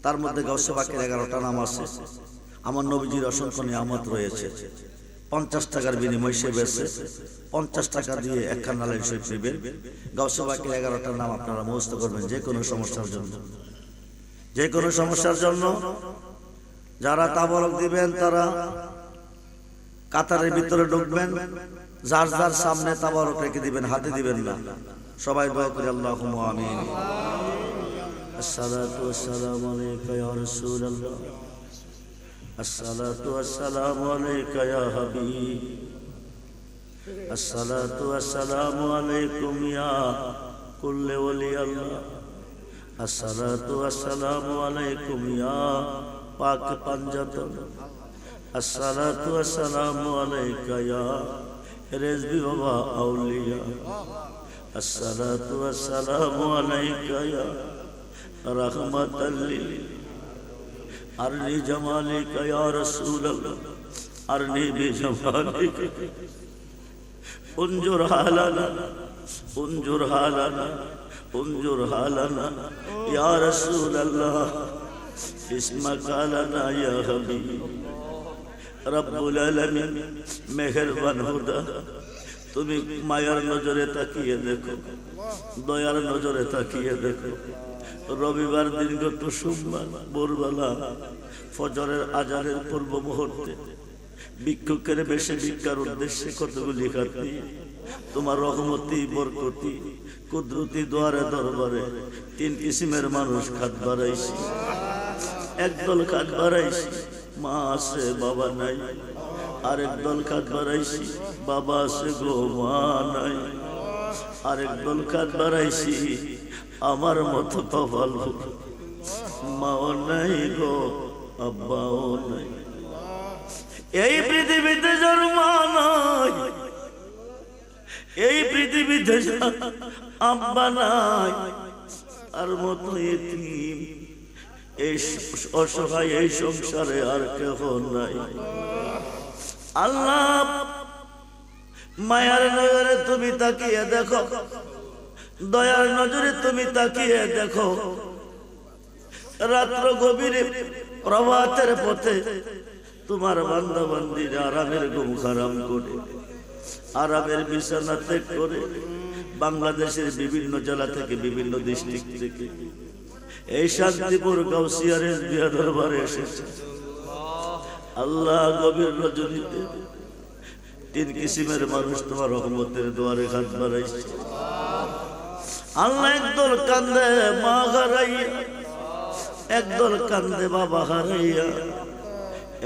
তার মধ্যে গাউসে পাকের 11টা নাম আছে। আমার নবীজির অসংখ্য নিয়ামত রয়েছে। 50 টাকার বিনিময়ে সে বেছে 50 টাকা দিয়ে একখান নালায় শরীফ নেবেন। গাউসে পাকের 11টা নাম আপনারা মুখস্থ করবেন যে কোনো সমস্যার জন্য, যে কোনো সমস্যার জন্য। যারা তাবারক দিবেন তারা কাতারের ভিতরে ঢুকবেন, যার যার সামনে তাবারক রেখে দিবেন, হাতে দিবেন না। সবাই দোয়া করি, আল্লাহুম্মা আমিন। আসসালাতু ওয়াসসালামু আলাইকা ইয়া রাসূলুল্লাহ, আসসালাতু ওয়াসসালামু আলাইকা ইয়া হাবিব, আসসালাতু ওয়াসসালামু আলাইকুম ইয়া কুল্লে ওলি আল্লাহ, আসসালাতু ওয়াসসালামু আলাইকুম ইয়া পাক পাঞ্জাতন, আসসালাতু ওয়াসসালামু আলাইকা ইয়া রেজবি বাবা আউলিয়া, আসসালাতু ওয়াসসালামু আলাইকা ইয়া রাহমাতাল লিল আরনি জামালিকা ইয়া রাসূলুল্লাহ, আরনি বিজামালিকা উনজুর হালানা, উনজুর হালানা, উনজুর হালানা ইয়া রাসূলুল্লাহ, ইসমাকা লানা ইয়া হাবিব। রব্বুল আলামিন মেহেরবান খুদা, তুমি মায়ার নজরে তাকিয়ে দেখো, দয়ার নজরে তাকিয়ে দেখো। রবিবার দিন গত সোমবার ভোরবেলা ফজরের আজানের পূর্ব মুহূর্তে ভিক্ষুকের বেশে ভিক্ষার উদ্দেশ্যে কতগুলি খাত নিয়ে তোমার রহমতি বরকতি কুদরতি দোয়ারে দরবারে 3 কিসিমের মানুষ খাত বাড়াইছি। একদল খাত বাড়াইছি, মা আছে বাবা নাই। আরেক দল খাত বাড়াইছি, বাবা আছে গো মা নাই। আরেক দল খাত বাড়াইছি, আমার মতো কপাল মাও নাই গো আব্বাও নাই। এই পৃথিবীতে জন্ম নাই, এই পৃথিবীতে আব্বা নাই, আর মতো এতিম এই অসহায় এই সংসারে আর কেহ নাই। আল্লাহ মায়ার নজরে তুমি তাকিয়ে দেখো, দয়ার নজরে তুমি তাকিয়ে দেখো। রাত্র গভীরে প্রভাতের পথে তোমার বান্দা বান্দির আরামের ঘুম হারাম করে, আরামের বিছানা ত্যাগ করে বাংলাদেশের বিভিন্ন জেলা থেকে, বিভিন্ন ডিস্ট্রিক্ট থেকে এই শান্তিপুর গাউসিয়া রেজবিয়া দরবারে এসেছে। আল্লাহ গভীর রজনীতে 3 কিসিমের মানুষ তোমার রহমতের দুয়ারে হাত বাড়াইছে। আল্লাহ একদল কান্দে মা হারাইয়া, একদল কান্দে বাবা হারাইয়া,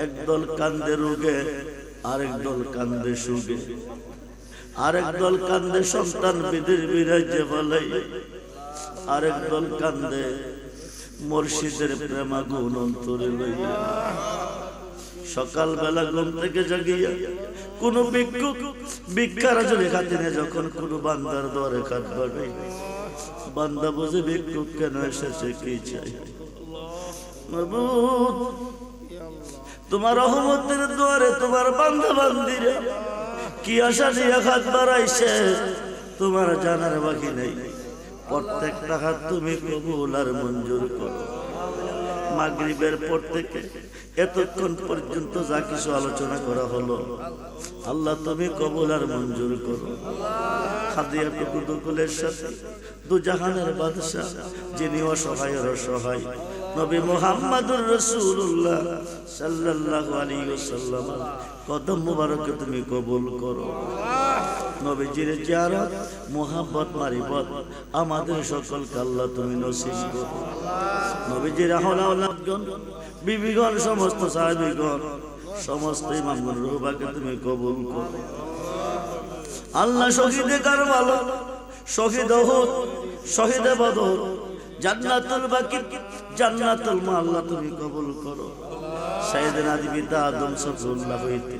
একদল কান্দে রোগে, আরেক দল কান্দে সুগে, আরেক দল কান্দে সন্তান বিদের বিরাজে বলাই, আরেক দল কান্দে মুর্শিদের প্রেমাগুণ অন্তরে লইয়া। সকালবেলা ঘুম থেকে জাগিয়া কোন ভিক্ষুক ভিক্ষার জন্য খাতিরে যখন কোন বান্দার দরে কাট বাড়ে, বান্দা বুঝে ভিক্ষুক কেন এসেছে, কি চাই। মাবুদ, তোমার রহমতের দুয়ারে তোমার বান্দা বান্দিরা কি আশা নিয়ে হাত বাড়াইছে তোমার জানার বাকি নেই। প্রত্যেকটা হাত তুমি কবুল আর মঞ্জুর করো। মাগরিবের পর থেকে এতক্ষণ পর্যন্ত যা কিছু আলোচনা করা হলো, আল্লাহ তুমি কবুল আর মঞ্জুর করো। হাদিয়া কুকুলের সাথে দু জাহানের বাদশা, যিনি অসহায়ের অসহায় নবী মুহাম্মদুর রাসূলুল্লাহ সাল্লাল্লাহু আলাইহি ওয়াসাল্লাম কদম মুবারক তুমি কবুল করো। নবীজির জিয়ারত মুহাব্বত মারিফত আমাদের সকলকে আল্লাহ তুমি নসিব করো। নবীজির আহলে আওলাদগণ বিবিগণ সমস্ত সাহাবীগণ সমস্ত ইমামগণ রূহবাকে তুমি কবুল করো। আল্লাহ শহীদে কারবালা, শহীদ উহুদ, শহীদে বদর, জান্নাতুল বাকি, জান্নাতুল মা আল্লাহ তুমি কবুল করো। সাইয়েদনা আদি পিতা আদম সফিউল্লাহ হইতে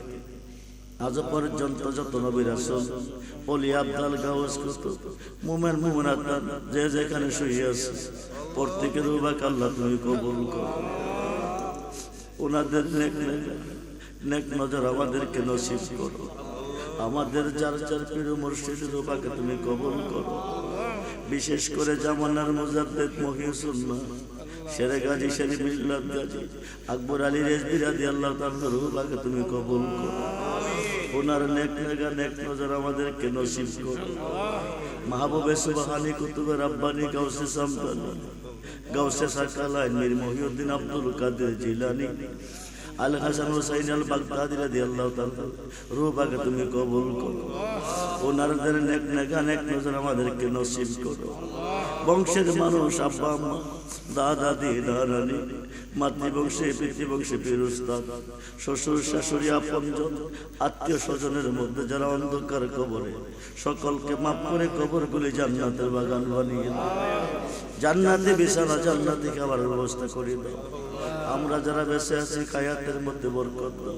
আজ পর্যন্ত যত নবী রাসূল ওলি আব্দাল গাউস কুতুব মুমিন মুমিনাত যে যেখানে শুয়ে আছে প্রত্যেকের রূহবাকে আল্লাহ তুমি কবুল করো। ওনাদের নেক নজর আমাদেরকে নসিব করো। আমাদের যার যার প্রিয় মুর্শিদের রূহবাকে তুমি কবুল করো। বিশেষ করে জামানার মুজাদ্দিদ মহিউসুন্নাহ শেরে গাজী শরীফ মিল্লাত গাজী আকবর আলী রেজভী রাদিয়াল্লাহু তাআলার রূহবাকে তুমি কবুল করো। ওনার নেক নজর আমাদেরকে নসিব করো। মাহবুবে সুবহানী কুতুবে রাব্বানী গাউসে সামদানি গাউসে সাকালাইন মীর মহিউদ্দিন আব্দুল কাদের জিলানী আল হাসান হুসাইন আল বাগদাদি রাদিয়াল্লাহু তাআলা রূহবাকে তুমি কবুল করো। ওনারদের নেক নজর আমাদেরকে নসিব করো। বংশের মানুষ আব্বা আম্মা দাদা দিদা নানি মাতৃবংশে পিতৃবংশে পীর উস্তাদ শ্বশুর শাশুড়ি আপনজন আত্মীয় স্বজনের মধ্যে যারা অন্ধকার কবরে সকলকে মাফ করে কবরগুলি জান্নাতের বাগান বানিয়ে দাও। জান্নাতে বিছানা জান্নাতে খাবারের ব্যবস্থা করে দাও। আমরা যারা বেঁচে আছি হায়াতের মধ্যে বরকত দাও।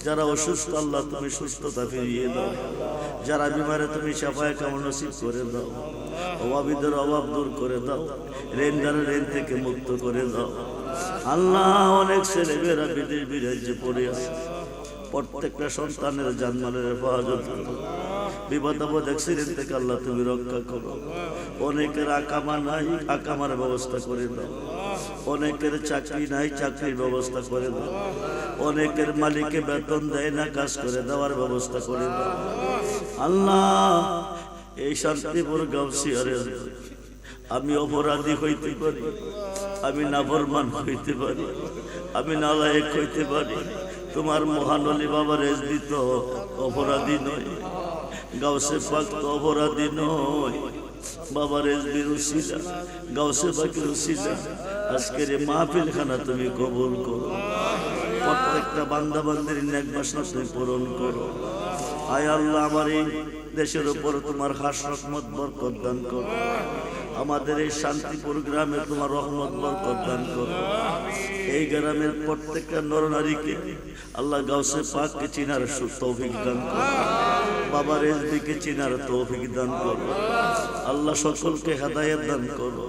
যারা অসুস্থ আল্লাহ তুমি সুস্থতা ফিরিয়ে দাও। যারা বিমারে তুমি শাফায়ে কামল নসিব করে দাও। অভাবীদের অভাব দূর করে দাও। ঋণদারের ঋণ থেকে মুক্ত করে দাও। আল্লাহ অনেক ছেলেমেয়েরা বিদেশ বিরাজ্যে পড়ে আছে, প্রত্যেকটা সন্তানের জানমালের হেফাজত করো। বিপদ আপদ অ্যাক্সিডেন্ট থেকে আল্লাহ তুমি রক্ষা করো। অনেকের আকামা নাই, আকামার ব্যবস্থা করে দাও। অনেকের চাকরি নাই, চাকরির ব্যবস্থা করে দাও। অনেকের মালিকে বেতন দেয় না, কাজ করে দেওয়ার ব্যবস্থা করে দাও। আল্লাহ এই শান্তিপুর গাউসিয়ারে আমি অপরাধী হইতে পারি, আমি নাফরমান হইতে পারি, আমি নালায়েক হইতে পারি। তোমার মহান ওলি বাবা রেজভী তো অপরাধী নয়, গাউসে পাক তো অপরাধী নয়। বাবা রেজভীর উসিলা, গাউসে পাকের উসিলা আজকের এই মাহফিল খানা তুমি কবুল করো। প্রত্যেকটা বান্দা বান্দির নেক বাসনা তুমি পূরণ করো। আয় আল্লাহ আমার এই দেশের উপর তোমার খাস রহমত বরকত দান করো। আমাদের এই শান্তিপুর গ্রামে তোমার রহমত বরকত দান করো। এই গ্রামের প্রত্যেকটা নরনারীকে আল্লাহ গাউসে পাককে চিনার তৌফিক দান করো। বাবা রেজভীকে চিনার তৌফিক দান করো। আল্লাহ সকলকে হেদায়েত দান করো।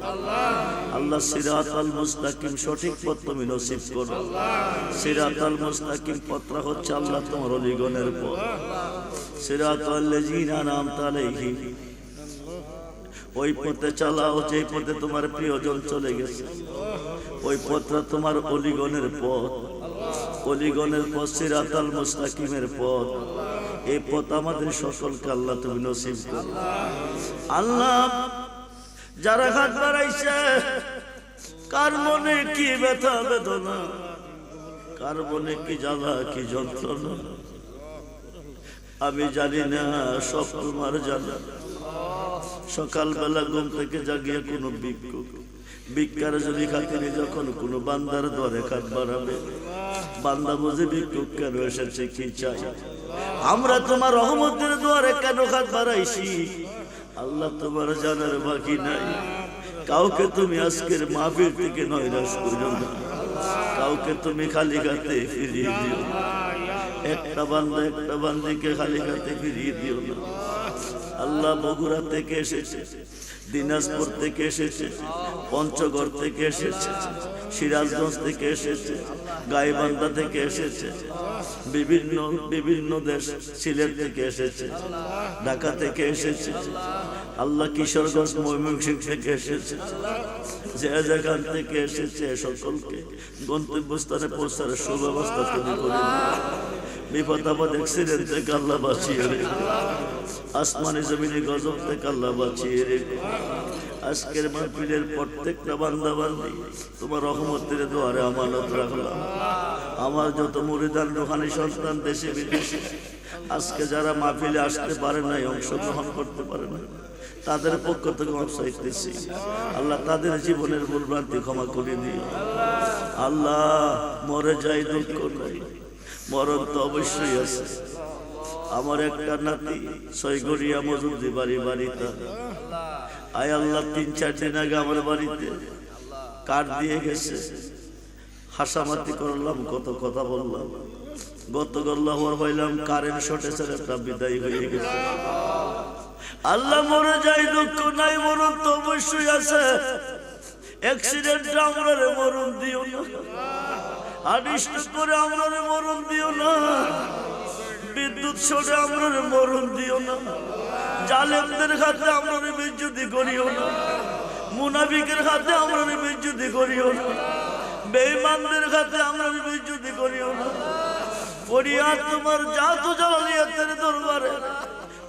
আল্লাহ সিরাতাল মুস্তাকিম সঠিক পথ তুমি নসিব করো। সিরাতাল মুস্তাকিম পথটা হচ্ছে আল্লাহ তোমার ওলিগণের পথ। সিরাতাল লাযিনা আনআমতা আলাইহিম, ওই পথে চালাও যে পথে তোমার প্রিয়জন চলে গেছে। ওই পথটা তোমার ওলিগণের পথ, ওলিগণের পথ সিরাতাল মুস্তাকিমের পথ। এই পথ আমাদের সকলকে আল্লাহ তুমি নসিব করো। আল্লাহ যারা হাত বাড়াইছে, কার মনে কি ব্যথা বেদনা, কার মনে কি জ্বালা কি যন্ত্রণা, আমি জানি না, সব তোমার জানা। সকালবেলা ঘুম থেকে জাগিয়ে কোনো ভিক্ষার যদি খাতিরে যখন কোনো বান্দার দরে কাঠ বাড়াবে, বান্দা বুঝে ভিক্ষুক কেন এসেছে, কি চাই। আমরা তোমার রহমতের দুয়ারে কেন হাত বাড়াইছি আল্লাহ তোমার জানার বাকি নাই। কাউকে তুমি আজকের মাহফিল থেকে নৈরাশ করো না, কাউকে তুমি খালি হাতে ফিরিয়ে দিও। একটা বান্দিকে খালি হাতে ফিরিয়ে দিও না আল্লাহ। বগুড়া থেকে এসেছে, দিনাজপুর থেকে এসেছে, পঞ্চগড় থেকে এসেছে, সিরাজগঞ্জ থেকে এসেছে, গাইবান্ধা থেকে এসেছে, বিভিন্ন দেশ, সিলেট থেকে এসেছে, ঢাকা থেকে এসেছে, আল্লাহ কিশোরগঞ্জ ময়মনসিংহ থেকে এসেছে, যে যেখান থেকে এসেছে সকলকে গন্তব্যস্থানে পৌঁছার সুব্যবস্থা তুমি করে দিও। বিপদ আপদ অ্যাক্সিডেন্ট থেকে আল্লাহ বাঁচিয়ে রেখো, আসমানি জমিনে গজব থেকে আল্লাহ বাঁচিয়ে রেখো। আজকের মাহফিলের প্রত্যেকটা বান্দা বান্দি তোমার রহমতের দুয়ারে আমানত রাখলাম। আমার যত মুরিদান রুহানি সন্তান দেশে বিদেশে আজকে যারা মাহফিলে আসতে পারে নাই, অংশগ্রহণ করতে পারে না, তাদের পক্ষ থেকে মাফ চাইতেছি আল্লাহ। তাদের জীবনের ভুল ভ্রান্তি ক্ষমা করে দিও আল্লাহ। মরে যাই দুঃখ নাই, মরণ তো অবশ্যই আছে। আমার একটা নাতি সৈগরিয়া মজুদি বাড়িতে, আয় আল্লাহ 3-4 দিন আগে আমার বাড়িতে কাঠ দিয়ে গেছে, হাসামাতি করলাম, কত কথা বললাম, গতকাল হইলাম কারেন্ট শর্টে ছেলেটা বিদায় হয়ে গেছে। আল্লাহ মরে যাই দুঃখ নাই, মরণ তো অবশ্যই আছে। অ্যাক্সিডেন্টে আমরা মরণ দিও না, আদিষ্ট করে আমরা মরণ দিও না, বিদ্যুৎ শর্টে আমরা মরণ দিও না, জালেমদের হাতে আমরা বেইজ্জতি করিও না, মুনাফিকের হাতে আমরা বেইজ্জতি করিও না, বেঈমানদের হাতে আমরা বেইজ্জতি করিও না। ফরিয়াদ তোমার জাত ও জালালিয়াতের দরবারে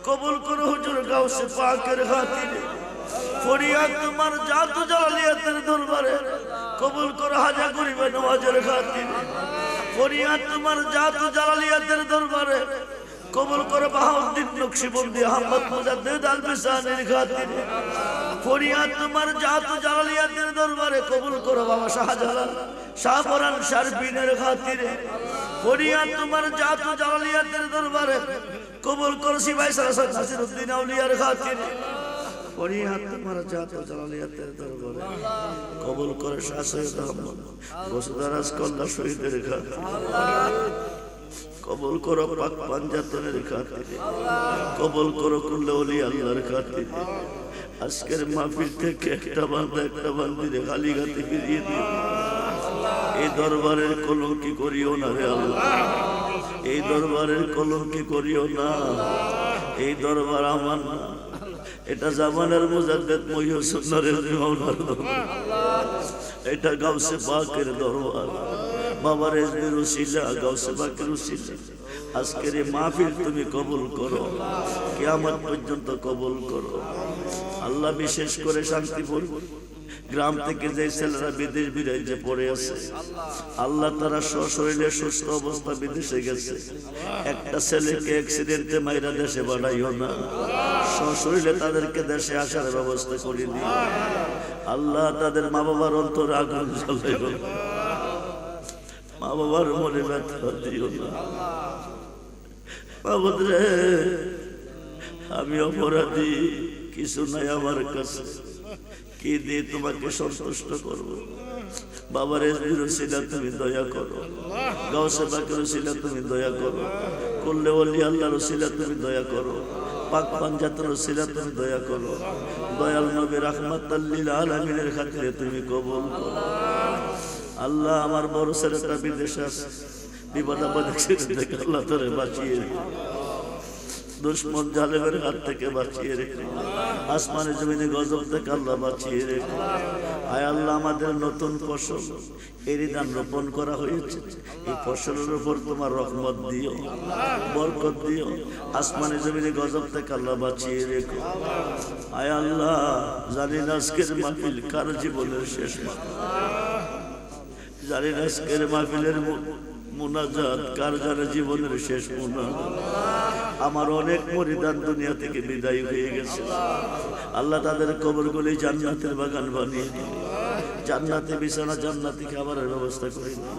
কবুল করো হুজুর গাউসে পাকের খাতিরে। ফরিয়াদ তোমার জাত ও জালালিয়াতের দরবারে কবুল করো হাজা গরিবে নওয়াজের খাতিরে। ফরিয়াদ তোমার জাত ও জালালিয়াতের দরবারে কবুল করো বাহাউদ্দিন নকশবন্দি আহমদ মুজাদ্দিদ আল বিসানির খাতিরে। ফরিয়াদ তোমার জাত ও জালালিয়াতের দরবারে কবুল করো বাবা শাহজালাল শাহপরান শারবিনের খাতিরে। ফরিয়াদ তোমার জাত ও জালালিয়াতের দরবারে কবুল করো সিপাহী সালাসাদ নাসিরউদ্দিন আউলিয়ার খাতিরে। ফরিয়াদ তোমার জাত ও জালালিয়াতের দরবারে কবুল করো শাহ সৈয়দ আহমদ গোসদারাজ কল্লা শহীদের খাতিরে। কবুল করো পাক পাঞ্জাতনের খাতিরে, কবুল করো কুল্লে ওলি আল্লাহর খাতিরে। আজকের মাহফিল থেকে একটা বান্দিরে খালি গাতে ফিরিয়ে দিও। এই দরবারের কলঙ্কি করিও না রে আল্লাহ, এই দরবারের কলঙ্কি করিও না। এই দরবার আমার না, এটা জামানের মুজাদ্দিদ মহিউসুন্নাহর মাওলার দরবার, এটা গাউসে পাকের দরবার। বাবা রেজবির উসিলা গাউসে পাকের উসিলা আজকের এই মাহফিল তুমি কবুল করো, কিয়ামত পর্যন্ত কবুল করো আল্লাহ। বিশেষ করে শান্তিপুর গ্রাম থেকে যে ছেলেরা বিদেশ বিরাইজে পড়ে আছে আল্লাহ, তারা সশরীরে সুস্থ অবস্থা বিদেশে গেছে। একটা ছেলেকে অ্যাক্সিডেন্টে মাইরা দেশে বাড়াইও না, সশরীরে তাদেরকে দেশে আসার ব্যবস্থা করে দিও আল্লাহ। তাদের মা বাবার অন্তরে আগুন জ্বালাইও না, মা বাবার মনে ব্যথা দিও না। বাবা রে, আমি অপরাধী, কিছু নাই আমার কাছে, কি দিয়ে তোমাকে সন্তুষ্ট করবো। বাবার রেজবির উসিলা তুমি দয়া করো, গাউসে পাকের উসিলা তুমি দয়া করো, কুল্লে ওলি আল্লাহর উসিলা তুমি দয়া করো, পাক পাঞ্জাতের উসিলা তুমি দয়া করো। দয়াল নবী রাহমাতাল লিল আলামিনের খাতিরে তুমি কবুল করো আল্লাহ। আমার বড় ছেলেটা বিদেশে আছে, বিপদ আপদ থেকে আল্লাহ তোরে বাঁচিয়ে দিও, দুশ্মন জালেমের হাত থেকে বাঁচিয়ে রেখে, আসমানে জমিনে গজব থেকে আল্লাহ বাঁচিয়ে রেখে। আয় আল্লাহ, আমাদের নতুন ফসল এরই ধান রোপণ করা হয়েছে, এই ফসলের উপর তোমার রহমত দিও, বরকত দিও, আসমানে জমিনে গজব থেকে আল্লাহ বাঁচিয়ে রেখো। আয় আল্লাহ, জানি না আজকের মাহফিল কার জীবনের শেষ মাহফিল, জানি না আজকের মাহফিলের মুনাজাত কার জানে জীবনের শেষ মুনাজাত। আমার অনেক মুরিদান দুনিয়া থেকে বিদায় হয়ে গেছে আল্লাহ, তাদের কবরগুলি জান্নাতের বাগান বানিয়ে দিন, জান্নাতে বিছানা জান্নাতি খাবারের ব্যবস্থা করে দিন,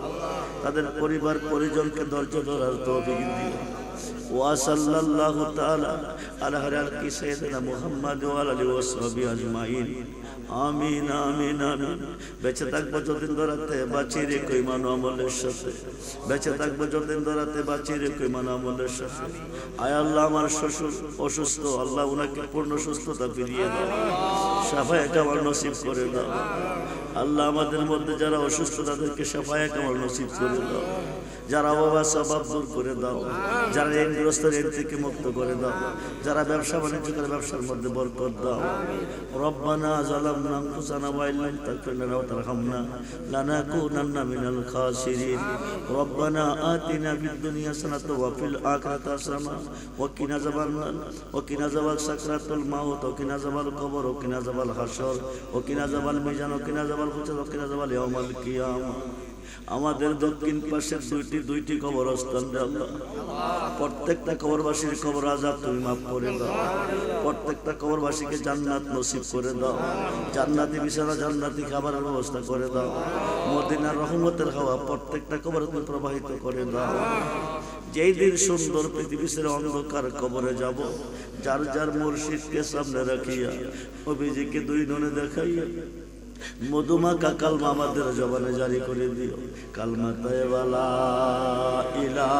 তাদের পরিবার পরিজনকে ধৈর্য ধরার তৌফিক দিন। ওয়া সাল্লাল্লাহু তাআলা আলা হারাকি সাইয়্যিদিনা মুহাম্মাদ ওয়া আলিহি ওয়া সাহবিহি আজমাইন। আমিন আমিন আমিন। বেঁচে থাকবো যতদিন ধরাতে বাঁচিয়ে রেখো ইমান ও আমলের সাথে, বেঁচে থাকবো যতদিন ধরাতে বাঁচিয়ে রেখো ইমান ও আমলের সাথে। আয় আল্লাহ আমার শ্বশুর অসুস্থ, আল্লাহ উনাকে পূর্ণ সুস্থতা ফিরিয়ে দাও, শাফায়ে কামাল নসিব করে দাও। আল্লাহ আমাদের মধ্যে যারা অসুস্থ তাদেরকে শাফায়ে কামাল নসিব করে দাও, যারা অভাব স্বভাব দূর করে দাও, যারা ঋণগ্রস্ত ঋণ থেকে মুক্ত করে দাও, যারা ব্যবসা বাণিজ্য করে ব্যবসার মধ্যে বরকত দাও। রব্বানা যালামনা আনফুসানা ওয়া ইল্লাম তাগফির লানা ওয়া তারহামনা লানাকুনান্না মিনাল খাসিরিন। রব্বানা আতিনা ফিদ দুনিয়া হাসানাতাও ওয়া ফিল আখিরাতি হাসানাতাও ওয়া কিনা আযাবান্নার ওয়া কিনা আযাবাল সাকরাতুল মাউত ওয়া কিনা আযাবাল কবর ওয়া কিনা আযাবাল হাসর ওয়া কিনা আযাবাল মিজান ওয়া কিনা আযাবাল ফুসাদ ওয়া কিনা আযাবাল ইয়াউমাল কিয়ামা। আমাদের দক্ষিণ পাশে দুইটি কবরস্থান রে আল্লাহ, প্রত্যেকটা কবরবাসীর কবর আযাব তুমি মাফ করে দাও, প্রত্যেকটা কবরবাসীকে জান্নাত নসিব করে দাও, জান্নাতি বিছানা জান্নাতি খাবারের ব্যবস্থা করে দাও, মদিনার রহমতের হাওয়া প্রত্যেকটা কবরে তুমি প্রবাহিত করে দাও। যেই দিন সুন্দর পৃথিবীর অন্ধকার কবরে যাব, যার যার মুর্শিদকে সামনে রাখিয়া অভিজিকে দুই ননে দেখাইয়া মধুমাখা কালমা আমাদের জবানে জারি করে দিও। কালমা তাইবা লা ইলাহা